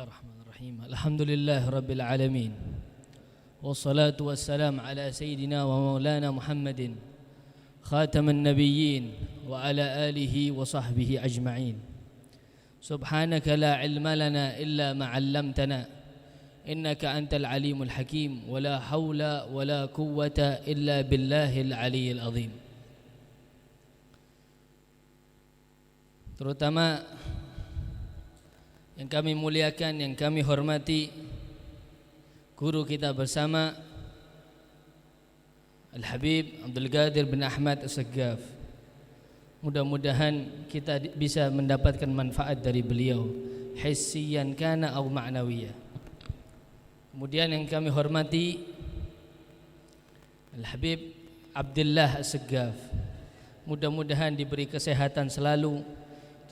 Bismillahirrahmanirrahim. Alhamdulillah Rabbil Alamin. Wassalatu wassalam ala Sayyidina wa Maulana Muhammadin Khataman Nabiyyin wa ala alihi wa sahbihi ajma'in. Subhanaka la ilma lana illa ma 'allamtana innaka antal alimul hakim wa la hawla wa la quwwata illa billahil aliyyil azim. Terutama yang kami muliakan, yang kami hormati guru kita bersama Al-Habib Abdul Qadir bin Ahmad As-Saggaf. Mudah-mudahan kita bisa mendapatkan manfaat dari beliau, hissiyan kana aw ma'nawiyah. Kemudian yang kami hormati Al-Habib Abdullah As-Saggaf. Mudah-mudahan diberi kesehatan selalu,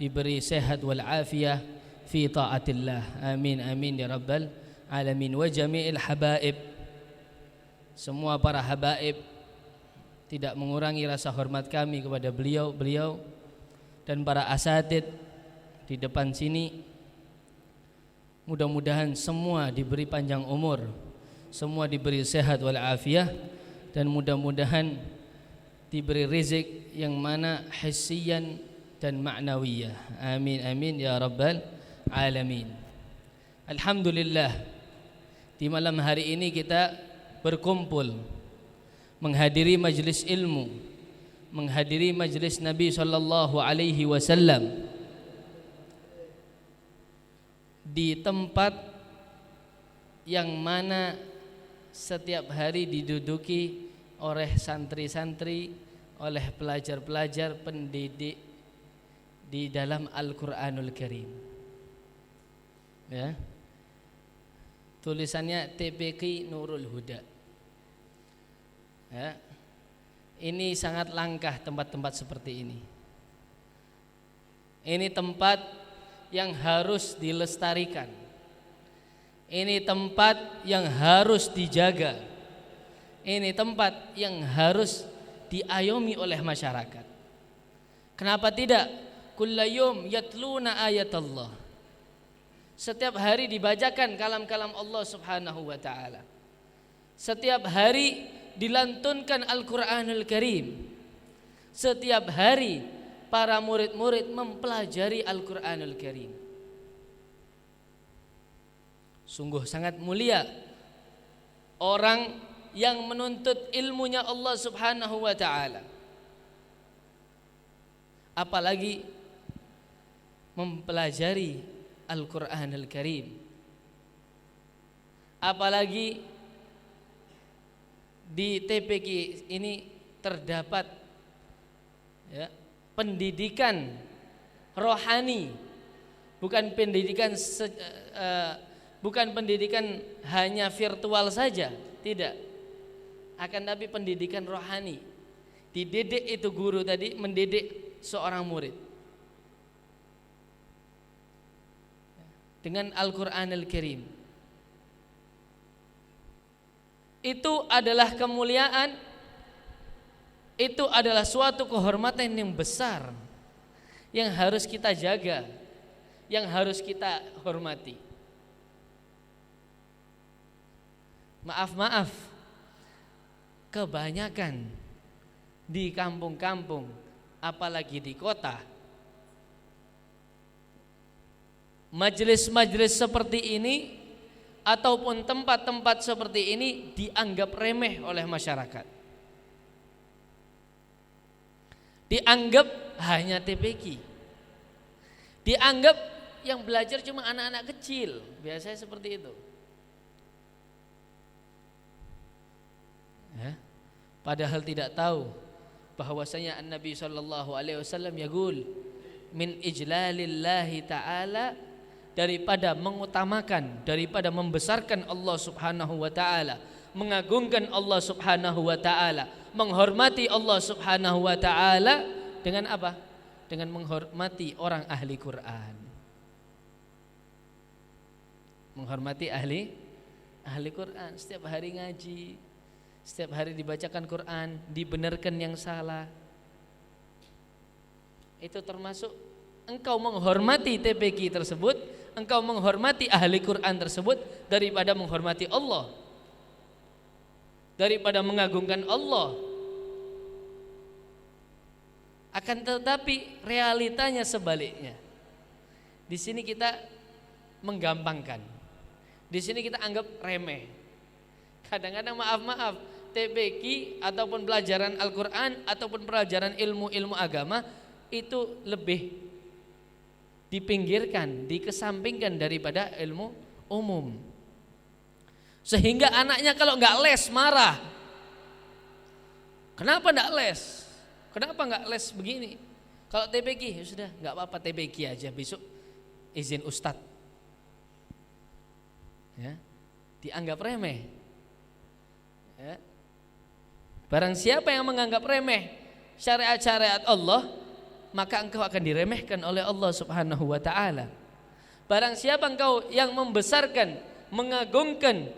diberi sehat wal afiyah fi ta'atillah. Amin amin ya rabbal alamin. Wa jami'il habaib, semua para habaib, tidak mengurangi rasa hormat kami kepada beliau dan para asatid di depan sini. Mudah-mudahan semua diberi panjang umur, semua diberi sehat wal afiyah, dan mudah-mudahan diberi rizq yang mana hissiyan dan ma'nawiyah. Amin amin ya rabbal alamin. Alhamdulillah, di malam hari ini kita berkumpul menghadiri majlis ilmu, menghadiri majlis Nabi sallallahu alaihi wasallam di tempat yang mana setiap hari diduduki oleh santri-santri, oleh pelajar-pelajar pendidik di dalam Al-Qur'anul Karim. Ya. Tulisannya TPQ Nurul Huda. Ya. Ini sangat langkah tempat-tempat seperti ini. Ini tempat yang harus dilestarikan. Ini tempat yang harus dijaga. Ini tempat yang harus diayomi oleh masyarakat. Kenapa tidak? Kullayum yatluna ayatallah. Setiap hari dibacakan kalam-kalam Allah Subhanahu wa ta'ala. Setiap hari dilantunkan Al-Qur'anul Karim. Setiap hari para murid-murid mempelajari Al-Qur'anul Karim. Sungguh sangat mulia orang yang menuntut ilmunya Allah Subhanahu wa ta'ala, apalagi mempelajari Al-Qur'anul Karim, apalagi di TPQ ini terdapat ya, pendidikan rohani, bukan pendidikan hanya virtual saja, tidak, akan tapi pendidikan rohani. Dididik itu guru tadi mendidik seorang murid dengan Al-Qur'anul Karim. Itu adalah kemuliaan, itu adalah suatu kehormatan yang besar yang harus kita jaga, yang harus kita hormati. Maaf, kebanyakan di kampung-kampung, apalagi di kota, majelis-majelis seperti ini ataupun tempat-tempat seperti ini dianggap remeh oleh masyarakat. Dianggap hanya TPQ. Dianggap yang belajar cuma anak-anak kecil, biasanya seperti itu. Ya. Padahal tidak tahu bahwasanya Nabi sallallahu alaihi wasallam yaqul min ijlalillahi ta'ala, daripada mengutamakan, daripada membesarkan Allah Subhanahu wa ta'ala, mengagungkan Allah Subhanahu wa ta'ala, menghormati Allah Subhanahu wa ta'ala dengan apa? Dengan menghormati orang ahli Quran. Menghormati ahli Quran, setiap hari ngaji, setiap hari dibacakan Quran, dibenarkan yang salah. Itu termasuk engkau menghormati TPQ tersebut engkau menghormati ahli Quran tersebut daripada menghormati Allah, daripada mengagungkan Allah. Akan tetapi realitanya sebaliknya. Di sini kita menggampangkan. Di sini kita anggap remeh. Kadang-kadang maaf, TPQ ataupun pelajaran Al-Quran ataupun pelajaran ilmu-ilmu agama itu lebih dipinggirkan, dikesampingkan daripada ilmu umum. Sehingga anaknya kalau nggak les marah. Kenapa nggak les? Kenapa nggak les begini? Kalau TPQ ya sudah nggak apa-apa, TPQ aja, besok izin ustadz. Ya, dianggap remeh. Ya. Barang siapa yang menganggap remeh syariat-syariat Allah, maka engkau akan diremehkan oleh Allah Subhanahu wa ta'ala. Barang siapa engkau yang membesarkan, mengagungkan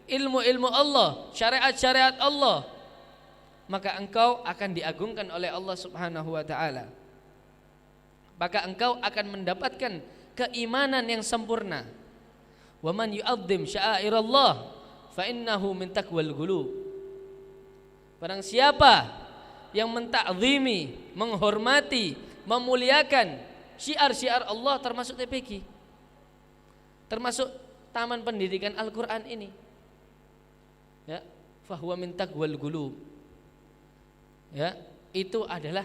ilmu-ilmu Allah, syariat-syariat Allah, maka engkau akan diagungkan oleh Allah Subhanahu wa ta'ala. Maka engkau akan mendapatkan keimanan yang sempurna. Wa man yu'azzim sya'airallah fa innahu min taqwal qulub. Barang siapa yang mentakzimi, menghormati, memuliakan syiar-syiar Allah, termasuk TPQ, termasuk Taman Pendidikan Al-Quran ini, ya, fahuwa min taqwal qulub. Ya, itu adalah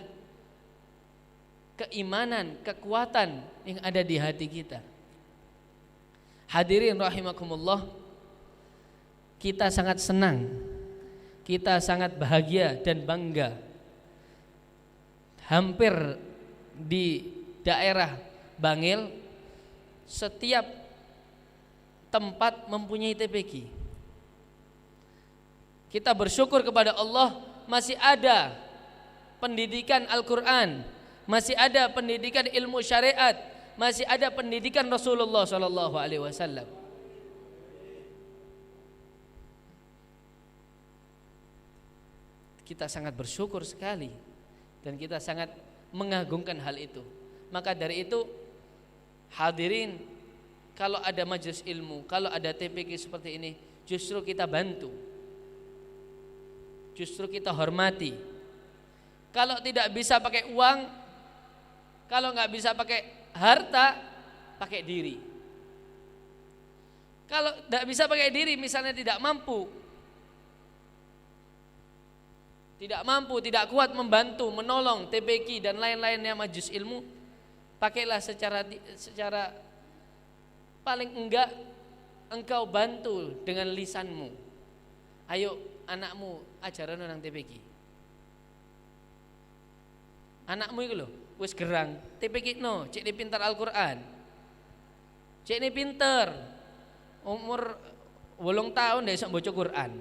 keimanan, kekuatan yang ada di hati kita. Hadirin rahimakumullah, kita sangat senang, kita sangat bahagia dan bangga. Hampir di daerah Bangil setiap tempat mempunyai TPQ. Kita bersyukur kepada Allah masih ada pendidikan Al-Quran, masih ada pendidikan ilmu syariat, masih ada pendidikan Rasulullah SAW. Kita sangat bersyukur sekali dan kita sangat mengagungkan hal itu. Maka dari itu, hadirin, kalau ada majelis ilmu, kalau ada TPQ seperti ini, justru kita bantu, justru kita hormati. Kalau tidak bisa pakai uang, kalau nggak bisa pakai harta, pakai diri. Kalau tidak bisa pakai diri, misalnya tidak mampu, tidak kuat membantu, menolong TPQ dan lain-lainnya majelis ilmu, pakailah secara paling enggak engkau bantu dengan lisanmu. Ayo anakmu ajaran orang TPQ. Anakmu itu loh, wis gerang TPQ no, cek ini pintar Al-Quran, cek ini pintar, umur 8 tahun dia bisa baca Quran.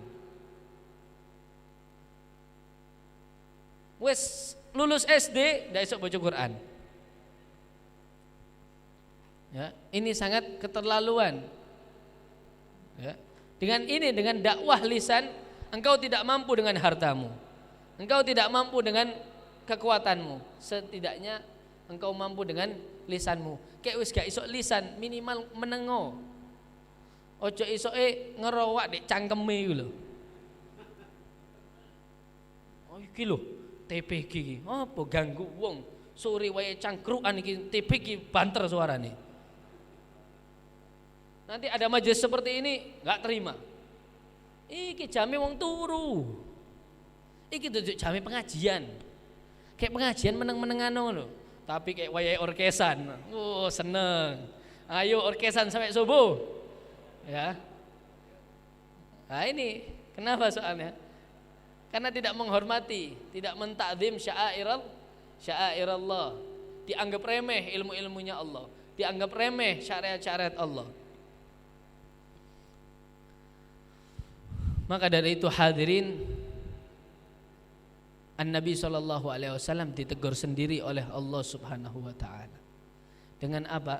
Wes lulus SD ndak iso baca Quran. Ya, ini sangat keterlaluan. Ya. Dengan dakwah lisan, engkau tidak mampu dengan hartamu. Engkau tidak mampu dengan kekuatanmu. Setidaknya engkau mampu dengan lisanmu. Kayak wis gak iso lisan, minimal menengo. Ojo isoke ngerowak dek cangkeme iku lho. Oh iki lho. TPQ iki apa ganggu wong sore wae cangkrukan iki TPQ banter suarane. Nanti ada majelis seperti ini enggak terima. Iki jame wong turu. Iki tujuh jame pengajian. Kayak pengajian meneng-menengan ngono. Tapi kayak wae orkesan. Oh, seneng. Ayo orkesan sampai subuh. Ya. Nah ini kenapa soalnya? Karena tidak menghormati, tidak mentakzim sya'airallah. Dianggap remeh ilmu-ilmunya Allah, dianggap remeh syariat-syariat Allah. Maka dari itu hadirin, An-Nabi SAW ditegur sendiri oleh Allah Subhanahu wa ta'ala. Dengan apa?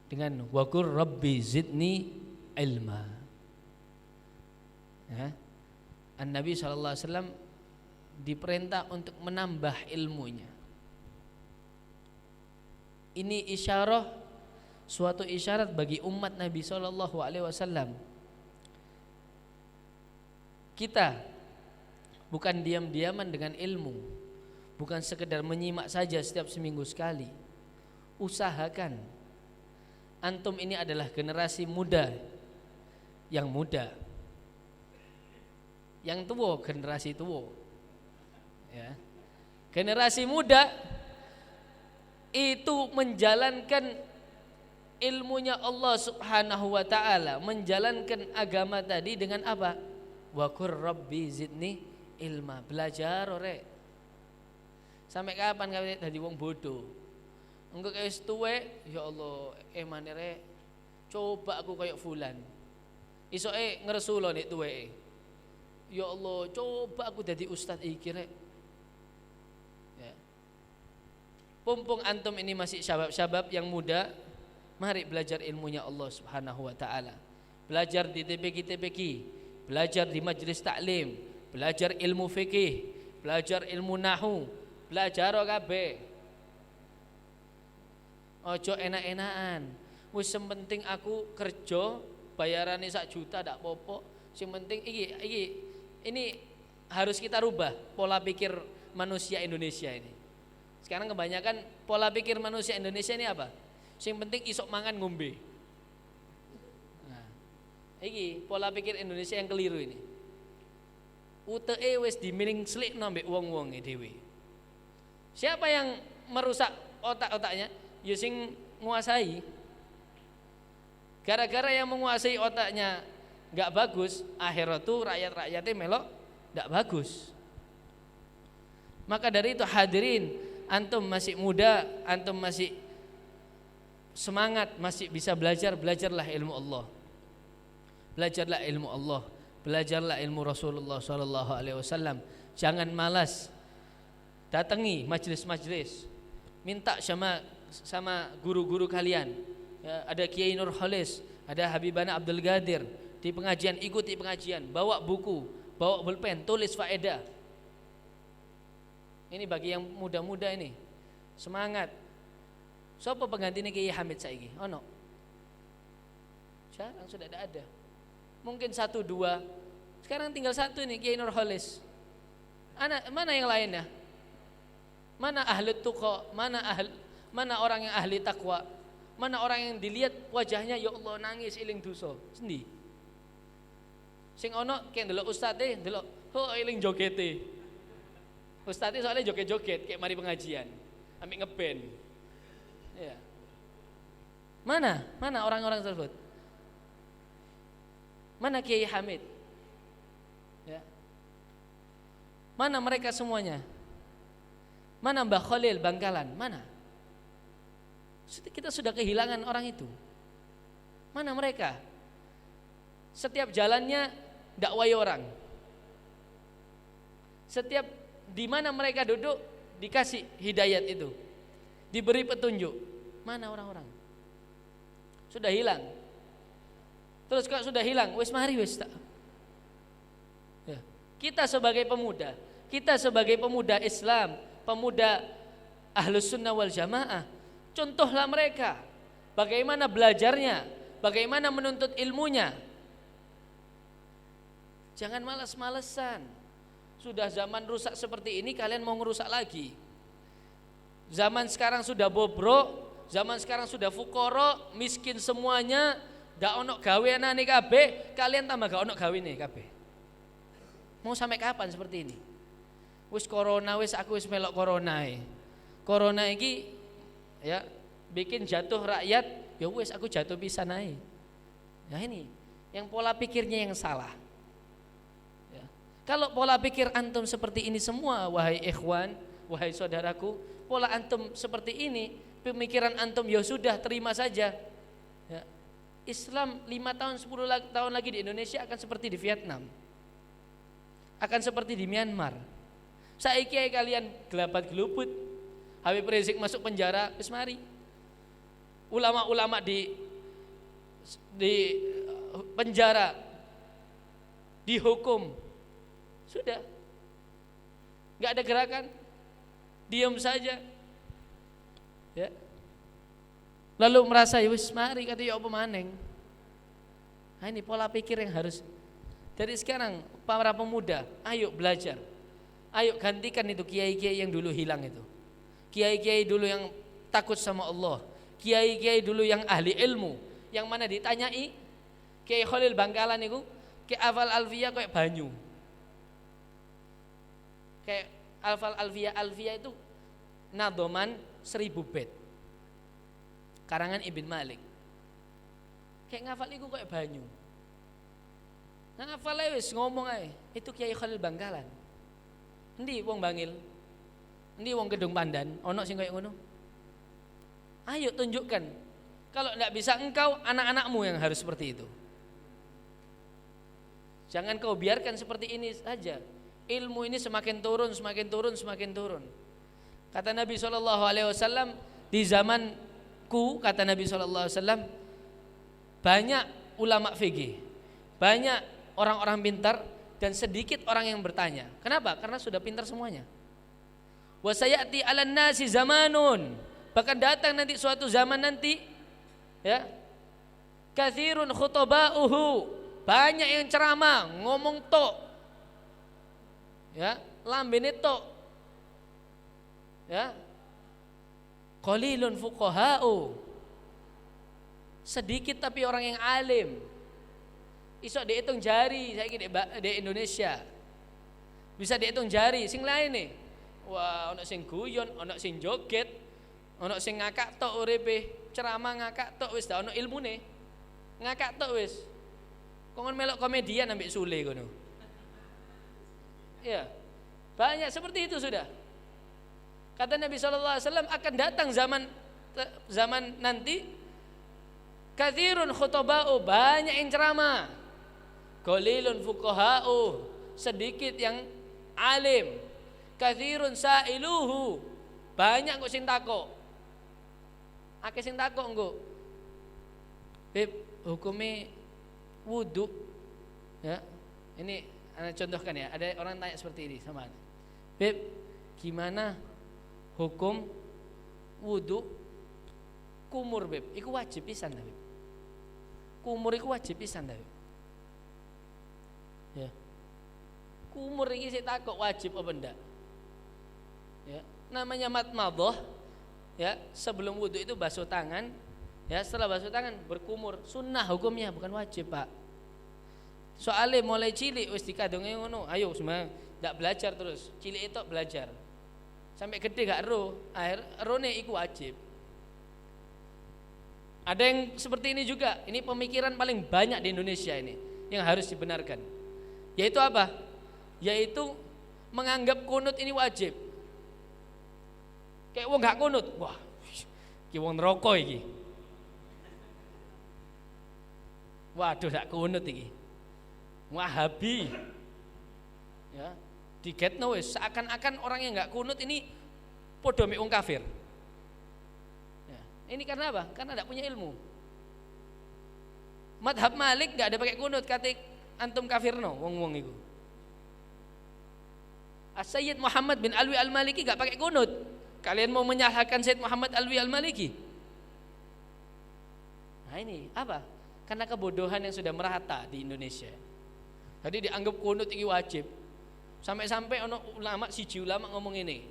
Dengan waqur rabbi zidni ilma. Ya. An-Nabi SAW diperintah untuk menambah ilmunya. Ini isyarah suatu isyarat bagi umat Nabi sallallahu alaihi wasallam. Kita bukan diam-diaman dengan ilmu, bukan sekedar menyimak saja setiap seminggu sekali. Usahakan. Antum ini adalah generasi muda yang muda. Yang tua generasi tua. Ya. Generasi muda itu menjalankan ilmunya Allah Subhanahu wa taala, menjalankan agama tadi dengan apa? Wa qur rabbi zidni ilma. Belajar ore. Sampai kapan kalian dadi wong bodoh? Engko wis tuwek, ya Allah, emane rek, coba aku kayak fulan. Isoke ngresulo nek tuweke. Ya Allah, coba aku dadi ustaz iki rek. Ya. Pumpung antum ini masih syabab-syabab yang muda, mari belajar ilmunya Allah Subhanahu wa taala. Belajar di TPQ, belajar di majelis taklim, belajar ilmu fikih, belajar ilmu nahwu, belajar kabeh. Ojo enak-enakan. Wis penting aku kerja bayarane 1 juta ndak apa-apa. Sing penting ini harus kita rubah pola pikir manusia Indonesia ini. Sekarang kebanyakan pola pikir manusia Indonesia ini apa? Sing penting isok mangan ngombe. Nah, iki pola pikir Indonesia yang keliru ini. UTE wis dimiring slikno mbek wong-wonge dhewe. Siapa yang merusak otak-otaknya? Ya sing menguasai. Gara-gara yang menguasai otaknya enggak bagus, akhirat tuh rakyat-rakyatnya melok enggak bagus. Maka dari itu hadirin, antum masih muda, antum masih semangat, masih bisa belajar, belajarlah ilmu Allah. Belajarlah ilmu Allah, belajarlah ilmu Rasulullah sallallahu alaihi wasallam. Jangan malas. Datangi majelis-majelis. Minta sama guru-guru kalian. Ya, ada Kiai Nur Khalis, ada Habibana Abdul Ghadir. Di pengajian, ikuti pengajian, bawa buku, bawa pulpen, tulis faedah. Ini bagi yang muda-muda ini. Semangat. Siapa penggantinya Kiai Hamid saiki? Ono. Sekarang sudah ada. Mungkin 1 2. Sekarang tinggal 1 ini Kiai Nur Khalis. Mana yang lainnya? Mana ahli tuqa? Mana orang yang ahli takwa? Mana orang yang dilihat wajahnya ya Allah nangis iling dosa? Sendi. Sing ono kayak ndelok ustadz ndelok ho iling jogete. Ustadz soalnya joget-joget kayak mari pengajian, ambil ngeband. Ya. Mana orang-orang tersebut? Mana Kiai Hamid? Ya. Mana mereka semuanya? Mana Mbah Khalil Bangkalan? Mana? Kita sudah kehilangan orang itu. Mana mereka? Setiap jalannya dakwai orang. Setiap di mana mereka duduk dikasih hidayat itu, diberi petunjuk. Mana orang-orang? Sudah hilang. Terus kalau sudah hilang, wis mari wis tak. Ya. Kita sebagai pemuda Islam, pemuda Ahlus Sunnah wal Jamaah, contohlah mereka. Bagaimana belajarnya, bagaimana menuntut ilmunya. Jangan malas-malesan. Sudah zaman rusak seperti ini, kalian mau ngerusak lagi. Zaman sekarang sudah bobrok, zaman sekarang sudah fukoro, miskin semuanya, gak ono gaweane kabeh, kalian tambah gak ono gawene kabeh. Mau sampai kapan seperti ini? Wis corona, wis aku wis melok corona. Corona iki ya bikin jatuh rakyat, ya wis aku jatuh pisan ae. Nah ini yang pola pikirnya yang salah. Ya. Kalau pola pikir antum seperti ini semua, wahai ikhwan, wahai saudaraku, pola antum seperti ini, pemikiran antum ya sudah terima saja. Ya. Islam 5 tahun 10 tahun lagi di Indonesia akan seperti di Vietnam, akan seperti di Myanmar. Saiki kalian gelabat gelubut, Habib Rizik masuk penjara, wis mari. Ulama-ulama di penjara, dihukum, sudah, nggak ada gerakan, diam saja. Ya. lalu merasa ya wis mari kata ya apa maneng. Nah, ini pola pikir yang harus dari sekarang para pemuda, ayo belajar. Ayo gantikan itu kiai-kiai yang dulu hilang itu. Kiai-kiai dulu yang takut sama Allah. Kiai-kiai dulu yang ahli ilmu, yang mana ditanyai Kiai Khalil Bangkalan itu kayak hafal alfiyah kayak banyu. Kayak hafal alfiyah itu nadoman 1000 bait. Karangan Ibn Malik. Kayak ngafal itu kayak banyu. Nah ngafal aja wis ngomong aja. Itu Kiai Khalil Bangkalan. Endi wong Bangil? Endi wong Kedung Pandan? Ono sing kayak ngono? Ayo tunjukkan. Kalau tidak bisa engkau, anak-anakmu yang harus seperti itu. Jangan kau biarkan seperti ini saja. Ilmu ini semakin turun, semakin turun, semakin turun. Kata Nabi SAW, di zamanku, kata Nabi SAW, banyak ulama fikih, banyak orang-orang pintar, dan sedikit orang yang bertanya. Kenapa? Karena sudah pintar semuanya. Wa sayati 'alan nasi zamanun, bahkan datang nanti suatu zaman nanti, ya, katsirun khutaba'uhu, banyak yang ceramah, ngomong tok, ya, lambene tok, ya, qalilun fuqaha'u, sedikit tapi orang yang alim. Iso dihitung jari saya di Indonesia. Bisa dihitung jari, sing lain nih. Wah, ono sing guyon, ono sing joget, ono sing ngakak tok uripe, ceramah ngakak tok wis dah ono ilmune. Ngakak tok wis. Kongon melok komedian ambek Sule ngono. Ya. Banyak seperti itu sudah. Kata Nabi SAW akan datang zaman nanti katsirun khutaba'u, banyak yang ceramah. Qalilun fuqaha'u, sedikit yang alim. Katsirun sa'iluhu, banyak kok sing takok. Akeh sing takok engko. Beb, hukumnya wudu, ya. Ini ana contohkan ya, ada orang tanya seperti ini sama ana. Beb, gimana hukum wudu kumur, Beb? Iku wajib pisan ta, Beb? Kumur iku wajib pisan ta, Beb? Ya. Kumur iki sik takok wajib apa ndak? Ya, namanya matmadhah, ya, sebelum wudu itu basuh tangan, ya, setelah basuh tangan berkumur, sunnah hukumnya bukan wajib, Pak. Soalnya mulai cilik wis dikadonge ngono, ayo semua ndak belajar terus, cilik itu belajar. Sampai gede gak ero, akhir erone iku wajib. Ada yang seperti ini juga, ini pemikiran paling banyak di Indonesia ini yang harus dibenarkan. Yaitu apa? Yaitu menganggap kunut ini wajib. Kayak wong gak kunut, wah, iki wong neraka iki. Waduh, gak kunut iki. Wahabi. Ya, diketno wis seakan-akan orang yang gak kunut ini padha mek wong kafir. Ya, ini karena apa? Karena tidak punya ilmu. Madhab Malik gak ada pakai kunut, kata antum kafirno wong-wong iku. As-Sayyid Muhammad bin Alwi Al-Maliki gak pakai kunut. Kalian mau menyalahkan Sayyid Muhammad Alwi Al-Maliki? Nah ini apa? Karena kebodohan yang sudah merata di Indonesia. Jadi dianggap kunut ini wajib. Sampai-sampai ono ulama, siji ulama ngomong ini.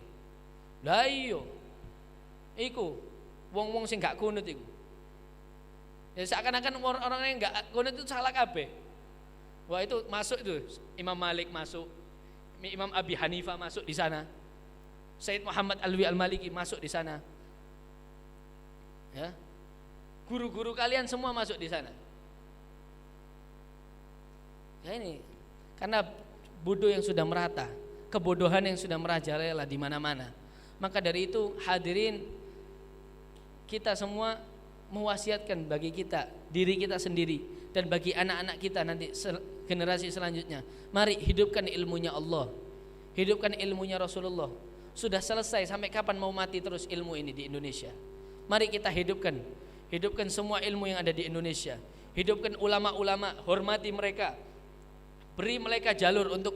Lah iya, iku wong-wong sing gak kunut iku. Ya seakan-akan orang yang gak kunut itu salah kabeh. Wah itu masuk itu Imam Malik masuk, Imam Abi Hanifah masuk di sana, Sayyid Muhammad Alwi Al-Maliki masuk di sana, ya, guru-guru kalian semua masuk di sana. Ya ini karena bodoh yang sudah merata, kebodohan yang sudah merajalela di mana-mana. Maka dari itu hadirin, kita semua mewasiatkan bagi kita, diri kita sendiri dan bagi anak-anak kita nanti generasi selanjutnya, mari hidupkan ilmunya Allah, hidupkan ilmunya Rasulullah. Sudah selesai, sampai kapan mau mati terus ilmu ini di Indonesia? Mari kita hidupkan semua ilmu yang ada di Indonesia. Hidupkan ulama-ulama, hormati mereka, beri mereka jalur untuk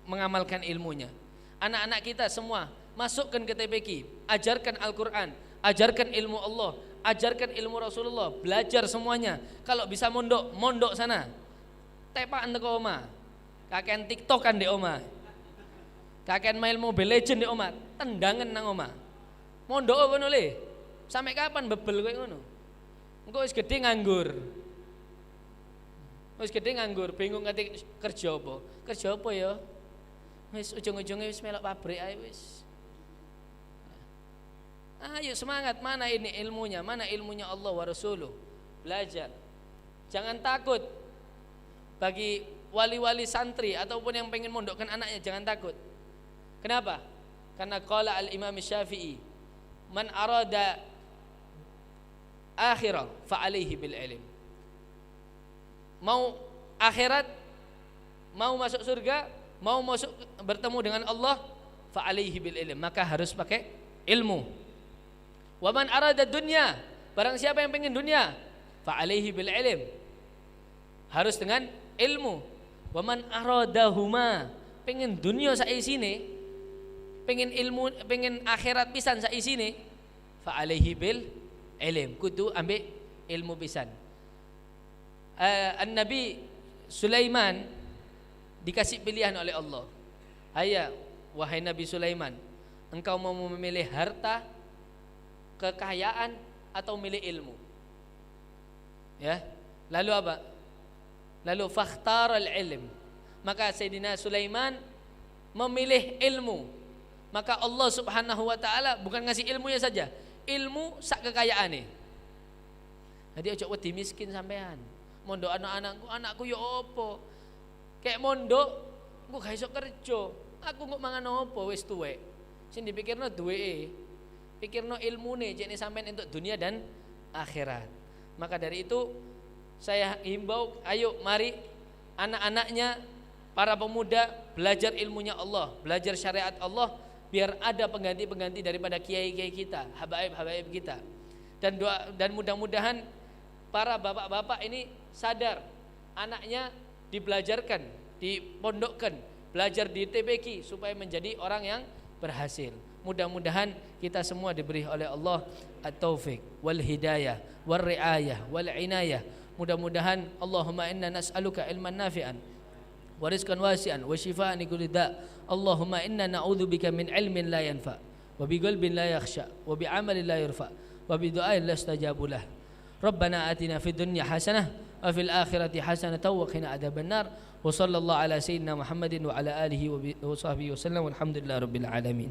mengamalkan ilmunya. Anak-anak kita semua masukkan ke TPQ, ajarkan Al-Quran, ajarkan ilmu Allah, ajarkan ilmu Rasulullah, belajar semuanya. Kalau bisa mondok, mondok sana. Tepaan teko omah. Kakean TikTokan di omah. Kakean main Mobile Legend di omah, tendangan nang omah. Mondok apa nule? Sampai kapan bebel kowe ngono? Engko wis gedhe nganggur. Wis gedhe nganggur, bingung ngerti kerja apa. Kerja apa ya? Wis ujung-ujunge wis melok pabrik ae wis. Ayo semangat, mana ini ilmunya? Mana ilmunya Allah wa Rasuluh? Belajar. Jangan takut. Bagi wali-wali santri ataupun yang pengen mondokkan anaknya, jangan takut. Kenapa? Karena qala al-Imam Syafi'i, man arada akhirah fa alaihi bil ilm. Mau akhirat, mau masuk surga, mau masuk bertemu dengan Allah, fa alaihi bil ilm, maka harus pakai ilmu. Wa man arada dunya, barang siapa yang pengen dunia, fa alaihi bil ilm, harus dengan ilmu. Wa man aradahuma, pengen dunia saisine, pengen ilmu, pengen akhirat pisan saisine, fa alaihi bil ilm, kudu ambil ilmu pisan. An-Nabi Sulaiman dikasih pilihan oleh Allah. Hayya wahai Nabi Sulaiman, engkau mau memilih harta, kekayaan, atau milih ilmu? Ya. Lalu apa? Lalu fakhtaral ilm. Maka Sayyidina Sulaiman memilih ilmu. Maka Allah Subhanahu wa taala bukan ngasih ilmunya saja, ilmu sak kekayaane. Jadi ojo wedi miskin sampean. Mondok anakku ya apa? Kayak mondok engko gak iso kerja. Aku kok mangan apa wis tuwek. Sing dipikirno duweke. Pikirno ilmune jekne sampean untuk dunia dan akhirat. Maka dari itu saya himbau, ayo mari anak-anaknya, para pemuda belajar ilmunya Allah, belajar syariat Allah, biar ada pengganti-pengganti daripada kiai-kiai kita, habaib-habaib kita. Dan mudah-mudahan para bapak-bapak ini sadar anaknya dibelajarkan, dipondokkan, belajar di TPQ supaya menjadi orang yang berhasil. Mudah-mudahan kita semua diberi oleh Allah at-taufik wal hidayah wal riayah wal inayah. Mudah-mudahan Allahumma inna nas'aluka ilman nafi'an wa rizqan wasi'an wa shifaa'an min kulli da'. Allahumma inna na'udzubika min ilmin la yanfa' wa bi qalbin la yakhsha wa bi 'amalin la yurfa' wa bi du'ain la yustajabu lah. Rabbana atina fid dunya hasanah wa fil akhirati hasanah wa qina adzabannar. Wa sallallahu ala sayyidina Muhammadin wa ala alihi wa sahbihi wasallam. Walhamdulillahirabbil alamin.